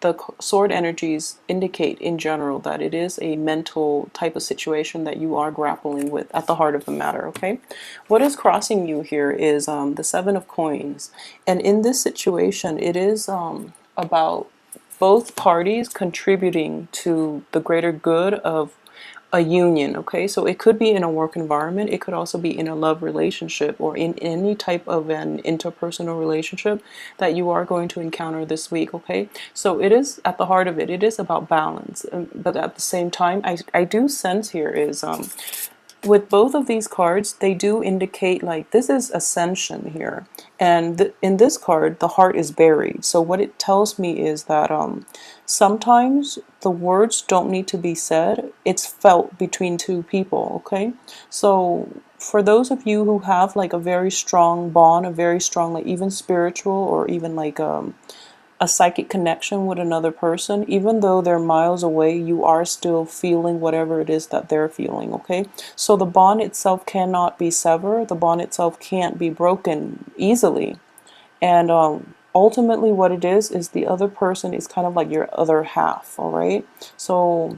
the sword energies indicate in general that it is a mental type of situation that you are grappling with at the heart of the matter, okay? What is crossing you here is the Seven of Coins. And in this situation, it is about both parties contributing to the greater good of a union, okay? So it could be in a work environment, it could also be in a love relationship or in any type of an interpersonal relationship that you are going to encounter this week, okay? So it is at the heart of it, it is about balance. But at the same time, I do sense here is with both of these cards, they do indicate like this is ascension here. And in this card, the heart is buried. So what it tells me is that sometimes the words don't need to be said. It's felt between two people, okay? So for those of you who have like a very strong bond, a very strong like even spiritual or even like a psychic connection with another person, even though they're miles away, you are still feeling whatever it is that they're feeling, okay? So the bond itself cannot be severed, the bond itself can't be broken easily. And ultimately what it is the other person is kind of like your other half, all right? So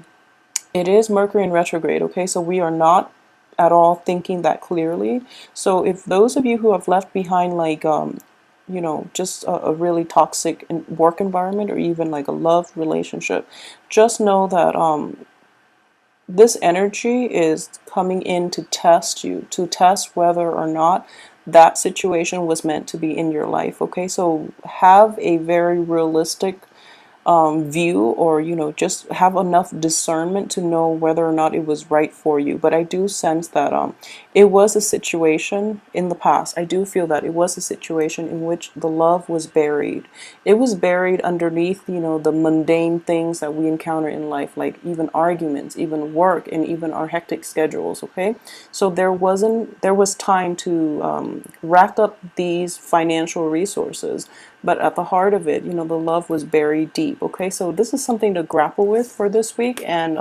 it is Mercury in retrograde, okay? So we are not at all thinking that clearly. So if those of you who have left behind like you know, just a really toxic work environment or even like a love relationship, just know that this energy is coming in to test you, to test whether or not that situation was meant to be in your life, okay? So have a very realistic view, or you know, just have enough discernment to know whether or not it was right for you. But I do sense that it was a situation in the past. I do feel that it was a situation in which the love was buried. It was buried underneath, you know, the mundane things that we encounter in life, like even arguments, even work, and even our hectic schedules, okay? So there was time to rack up these financial resources, but at the heart of it, you know, the love was buried deep, okay? So this is something to grapple with for this week, and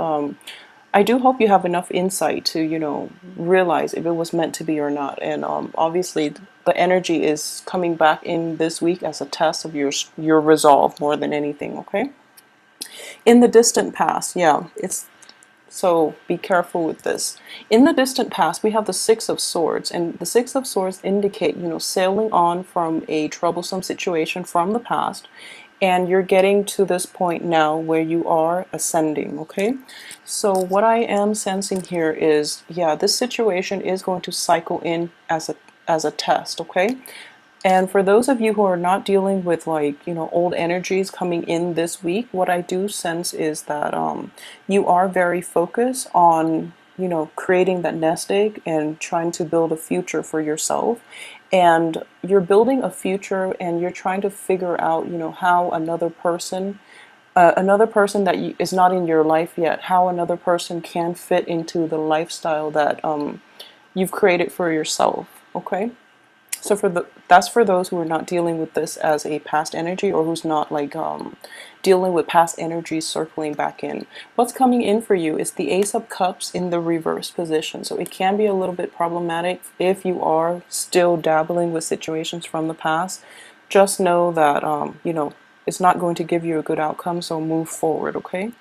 I do hope you have enough insight to, you know, realize if it was meant to be or not. And obviously the energy is coming back in this week as a test of your resolve more than anything, okay? In the distant past, yeah, it's so be careful with this. In the distant past, we have the Six of Swords, and the Six of Swords indicate, you know, sailing on from a troublesome situation from the past, and you're getting to this point now where you are ascending, okay? So what I am sensing here is, yeah, this situation is going to cycle in as a test, okay? And for those of you who are not dealing with like, you know, old energies coming in this week, what I do sense is that you are very focused on, you know, creating that nest egg and trying to build a future for yourself. And you're building a future and you're trying to figure out, you know, how another person that is not in your life yet, how another person can fit into the lifestyle that you've created for yourself, okay? So that's for those who are not dealing with this as a past energy, or who's not like dealing with past energies circling back in. What's coming in for you is the Ace of Cups in the reverse position. So it can be a little bit problematic if you are still dabbling with situations from the past. Just know that you know, it's not going to give you a good outcome, so move forward, okay?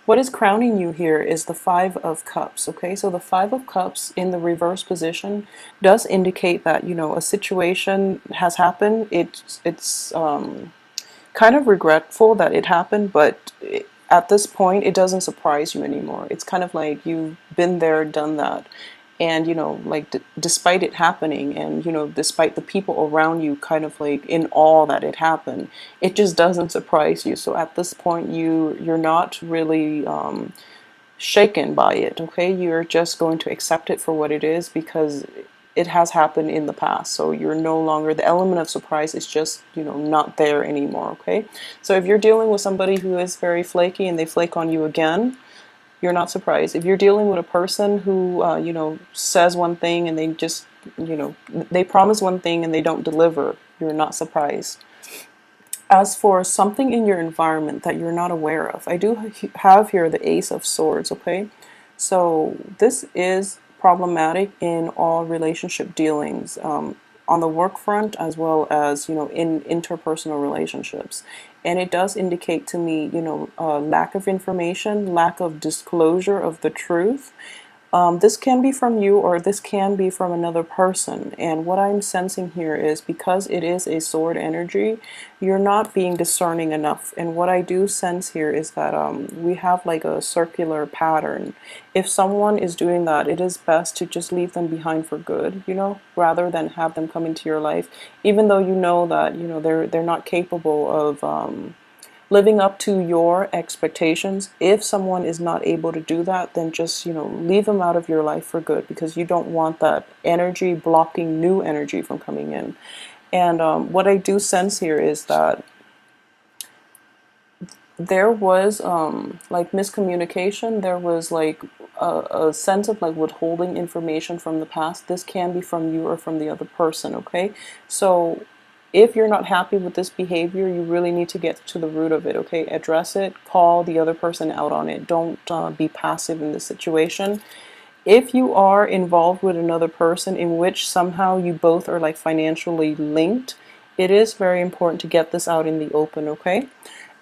What is crowning you here is the Five of Cups, okay? So the Five of Cups in the reverse position does indicate that, you know, a situation has happened. It's kind of regretful that it happened, but at this point, it doesn't surprise you anymore. It's kind of like you've been there, done that. And, you know, like despite it happening, and, you know, despite the people around you kind of like in awe that it happened, it just doesn't surprise you. So at this point, you're not really shaken by it, okay? You're just going to accept it for what it is, because it has happened in the past. So you're no longer, the element of surprise is just, you know, not there anymore, okay? So if you're dealing with somebody who is very flaky and they flake on you again, you're not surprised. If you're dealing with a person who, you know, says one thing and they just, you know, they promise one thing and they don't deliver, you're not surprised. As for something in your environment that you're not aware of, I do have here the Ace of Swords, okay? So this is problematic in all relationship dealings. on the work front as well as, you know, in interpersonal relationships. And it does indicate to me, you know, lack of information, lack of disclosure of the truth. This can be from you or this can be from another person. And what I'm sensing here is because it is a sword energy, you're not being discerning enough. And what I do sense here is that we have like a circular pattern. If someone is doing that, it is best to just leave them behind for good, you know, rather than have them come into your life, even though you know that, you know, they're not capable of living up to your expectations. If someone is not able to do that, then just, you know, leave them out of your life for good, because you don't want that energy blocking new energy from coming in. And what I do sense here is that there was like miscommunication. There was like a sense of like withholding information from the past. This can be from you or from the other person, okay? So if you're not happy with this behavior, you really need to get to the root of it, okay? Address it, call the other person out on it. Don't be passive in this situation. If you are involved with another person in which somehow you both are like financially linked, it is very important to get this out in the open, okay?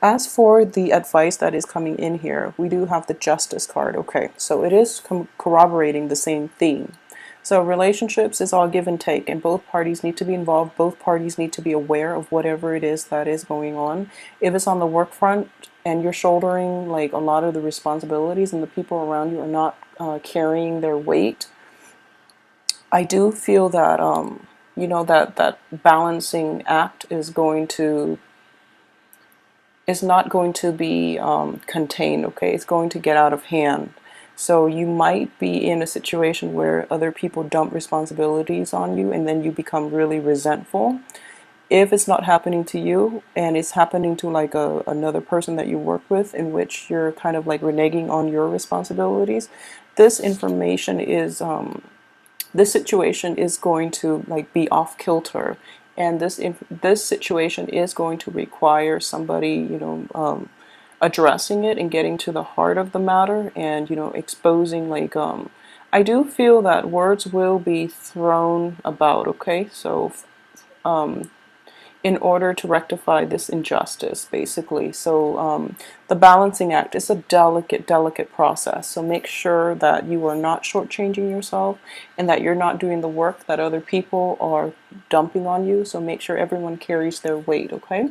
As for the advice that is coming in here, we do have the Justice card, okay? So it is corroborating the same theme. So relationships is all give and take, and both parties need to be involved. Both parties need to be aware of whatever it is that is going on. If it's on the work front and you're shouldering like a lot of the responsibilities and the people around you are not carrying their weight, I do feel that you know, that balancing act is not going to be contained, okay? It's going to get out of hand. So you might be in a situation where other people dump responsibilities on you and then you become really resentful. If it's not happening to you and it's happening to like another person that you work with, in which you're kind of like reneging on your responsibilities, this information is this situation is going to like be off kilter, and this situation is going to require somebody, you know, addressing it and getting to the heart of the matter, and, you know, exposing like I do feel that words will be thrown about, okay? So in order to rectify this injustice, basically. So the balancing act is a delicate process. So make sure that you are not shortchanging yourself and that you're not doing the work that other people are dumping on you. So make sure everyone carries their weight, okay?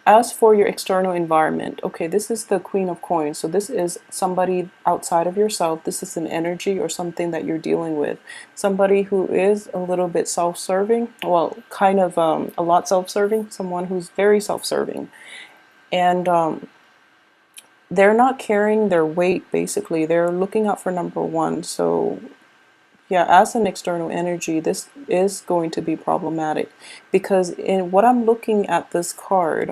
As for your external environment, okay, this is the Queen of Coins. So this is somebody outside of yourself. This is an energy or something that you're dealing with. Somebody who is a little bit self-serving, well, kind of a lot self-serving, someone who's very self-serving. And they're not carrying their weight, basically. They're looking out for number one. So yeah, as an external energy, this is going to be problematic, because in what I'm looking at this card,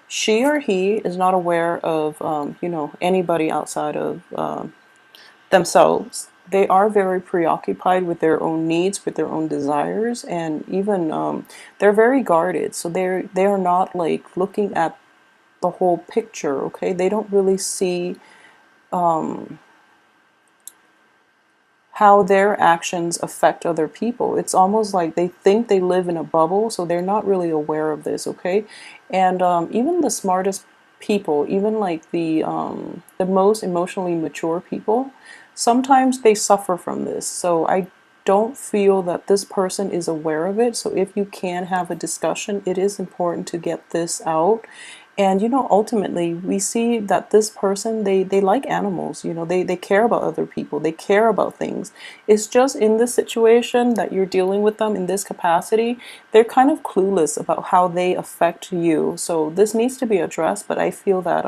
she or he is not aware of, you know, anybody outside of themselves. They are very preoccupied with their own needs, with their own desires, and even they're very guarded. So they are not like looking at the whole picture. Okay, they don't really see how their actions affect other people. It's almost like they think they live in a bubble, so they're not really aware of this, okay? And even the smartest people, even like the most emotionally mature people, sometimes they suffer from this. So I don't feel that this person is aware of it. So if you can have a discussion, it is important to get this out. And, you know, ultimately we see that this person, they like animals, you know, they care about other people, they care about things. It's just in this situation that you're dealing with them in this capacity, they're kind of clueless about how they affect you. So this needs to be addressed, but I feel that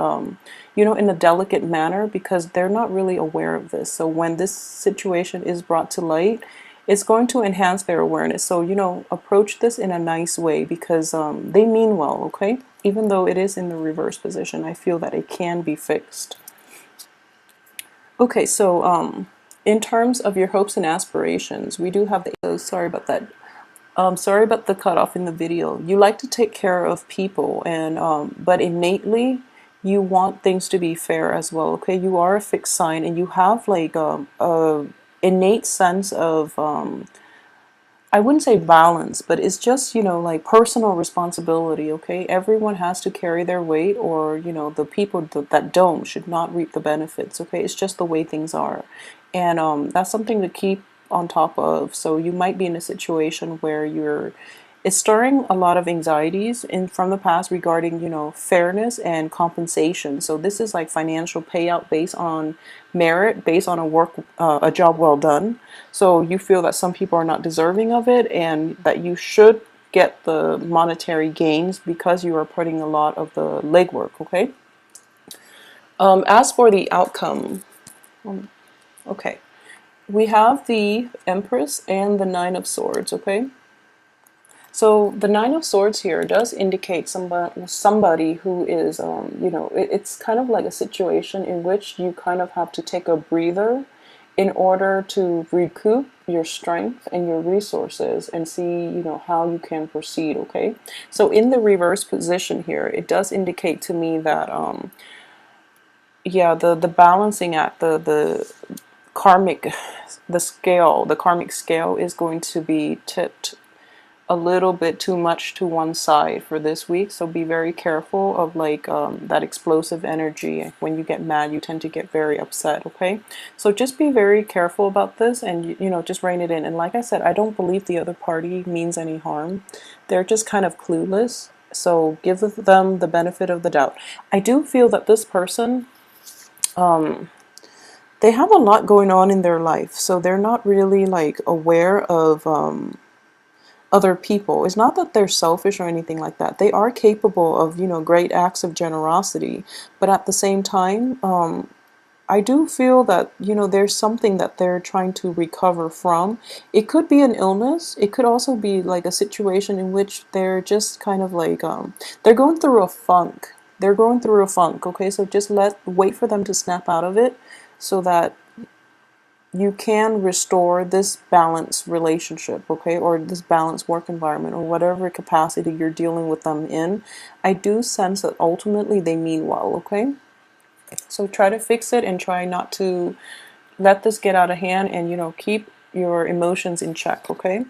you know, in a delicate manner, because they're not really aware of this. So when this situation is brought to light, it's going to enhance their awareness. So, you know, approach this in a nice way, because they mean well, okay? Even though it is in the reverse position, I feel that it can be fixed. Okay, so in terms of your hopes and aspirations, we do have the, oh, sorry about that. Sorry about the cutoff in the video. You like to take care of people, and but innately you want things to be fair as well, okay? You are a fixed sign, and you have like a innate sense of I wouldn't say balance, but it's just, like personal responsibility, okay? Everyone has to carry their weight, or, the people that don't should not reap the benefits, okay? It's just the way things are. And that's something to keep on top of. So you might be in a situation where it's stirring a lot of anxieties from the past regarding, fairness and compensation. So this is like financial payout based on merit, based on a job well done. So you feel that some people are not deserving of it, and that you should get the monetary gains because you are putting a lot of the legwork. Okay. As for the outcome, okay, we have the Empress and the Nine of Swords. Okay. So the Nine of Swords here does indicate somebody who is, it's kind of like a situation in which you kind of have to take a breather in order to recoup your strength and your resources and see, how you can proceed, okay? So in the reverse position here, it does indicate to me that, yeah, the balancing act, the karmic, the karmic scale is going to be tipped a little bit too much to one side for this week. So be very careful of like that explosive energy. When you get mad, you tend to get very upset, okay? So just be very careful about this, and just rein it in. And like I said, I don't believe the other party means any harm. They're just kind of clueless. So give them the benefit of the doubt. I do feel that this person, they have a lot going on in their life. So they're not really like aware of other people. It's not that they're selfish or anything like that. They are capable of, great acts of generosity. But at the same time, I do feel that, there's something that they're trying to recover from. It could be an illness. It could also be like a situation in which they're just kind of like, they're going through a funk. They're going through a funk, okay? So just wait for them to snap out of it so that you can restore this balanced relationship, okay, or this balanced work environment, or whatever capacity you're dealing with them in. I do sense that ultimately they mean well, okay? So try to fix it and try not to let this get out of hand, and, keep your emotions in check, okay?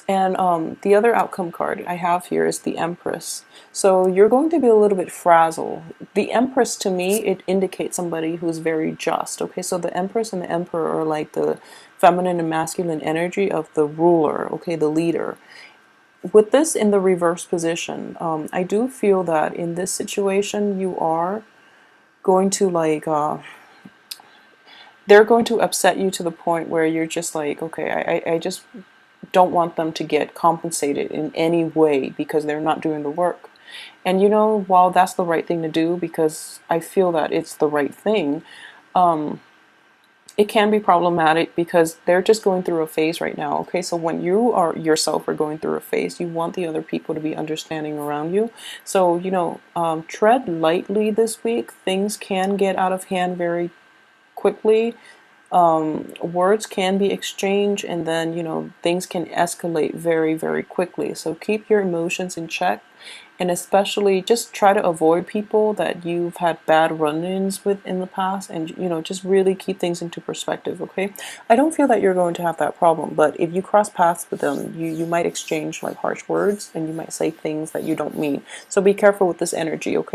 And the other outcome card I have here is the Empress. So you're going to be a little bit frazzled. The Empress, to me, it indicates somebody who's very just. Okay, so the Empress and the Emperor are like the feminine and masculine energy of the ruler, okay, the leader. With this in the reverse position, I do feel that in this situation you are going to like they're going to upset you to the point where you're just like, okay, I just don't want them to get compensated in any way because they're not doing the work. And while that's the right thing to do, because I feel that it's the right thing, it can be problematic because they're just going through a phase right now. Okay, so when you are yourself are going through a phase, you want the other people to be understanding around you. So tread lightly this week. Things can get out of hand very quickly. Words can be exchanged, and then things can escalate very, very quickly. So keep your emotions in check, and especially just try to avoid people that you've had bad run-ins with in the past, and just really keep things into perspective, okay? I don't feel that you're going to have that problem, but if you cross paths with them, you might exchange like harsh words, and you might say things that you don't mean. So be careful with this energy, okay?